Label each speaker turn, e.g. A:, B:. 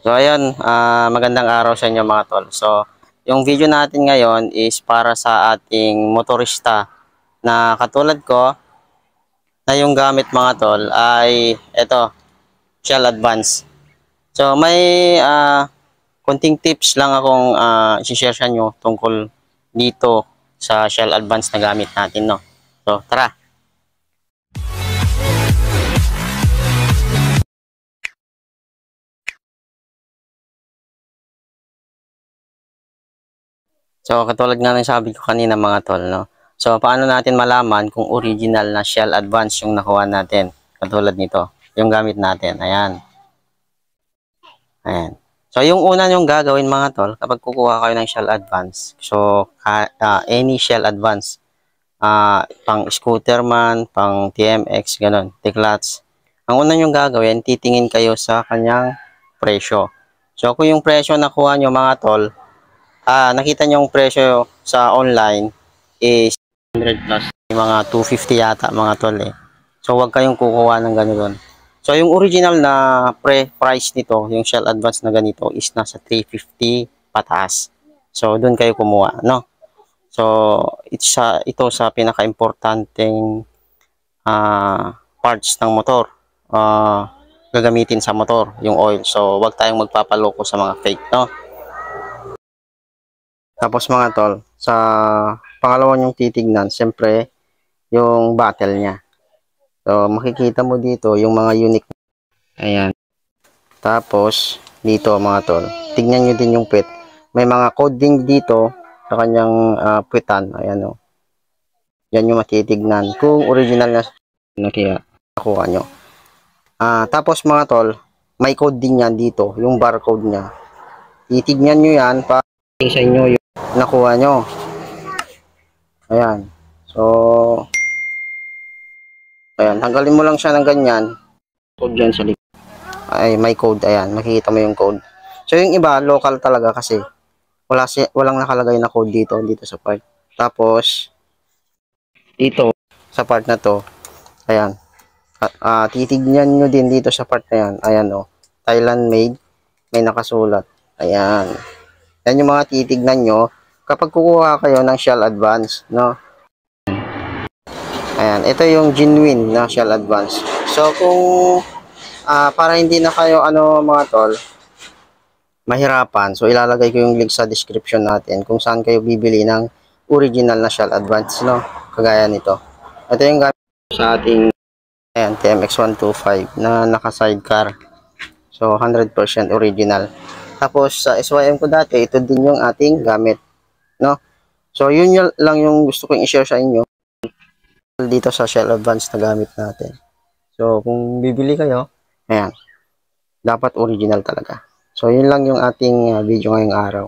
A: So ayun, magandang araw sa inyo mga tol. So yung video natin ngayon is para sa ating motorista na katulad ko na yung gamit mga tol ay ito, Shell Advance. So may konting tips lang akong i-share sa inyo tungkol dito sa Shell Advance na gamit natin, no. So tara. So, katulad nga ng sabi ko kanina mga tol, no? So, paano natin malaman kung original na Shell Advance yung nakuha natin? Katulad nito, yung gamit natin. Ayan. Ayan. So, yung una yung gagawin mga tol, kapag kukuha kayo ng Shell Advance, so, any Shell Advance, pang scooter man, pang TMX, ganun, T-Clutch. Ang una yung gagawin, titingin kayo sa kanyang presyo. So, kung yung presyo nakuha nyo mga tol, nakita niyo yung presyo sa online is 100 plus, mga 250 yata mga tol eh. So wag kayong kukuha ng ganun. So yung original na price nito, yung Shell Advance na ganito is nasa 350 pataas. So doon kayo kumuha, no? So ito sa pinaka-importanteng parts ng motor. Gagamitin sa motor, yung oil. So wag tayong magpapaloko sa mga fake, no? Tapos mga tol, sa pangalawa yung titignan, siyempre, yung battle niya. So, makikita mo dito yung mga unique. Ayan. Tapos, dito mga tol, tignan nyo din yung pit. May mga coding dito sa kanyang puwitan. Ayan o. Yan yung matitignan. Kung original na kaya nakuha nyo. Tapos mga tol, may code din yan dito, yung barcode niya. Titignan nyo yan para sa inyo yung nakuha nyo. Ayan. So, ayan. Tanggalin mo lang siya ng ganyan. Code dyan sa likod. Ay, may code. Ayan. Makikita mo yung code. So, yung iba, local talaga kasi walang nakalagay na code dito sa part. Tapos, dito, sa part na to, ayan. Titignan nyo din dito sa part na yan. Ayan, o. Thailand made. May nakasulat. Ayan. Yan yung mga titignan nyo kapag kukuha kayo ng Shell Advance, no? Ayan, ito yung genuine na Shell Advance. So, kung para hindi na kayo, mga tol, mahirapan, so ilalagay ko yung link sa description natin kung saan kayo bibili ng original na Shell Advance, no? Kagaya nito. Ito yung gamit sa ating TMX 125 na naka-sidecar. So, 100% original. Tapos, sa SYM ko dati, ito din yung ating gamit, no? So, yun lang yung gusto kong i-share sa inyo dito sa Shell Advance na gamit natin. So, kung bibili kayo, ayan, dapat original talaga. So, yun lang yung ating video ngayong araw.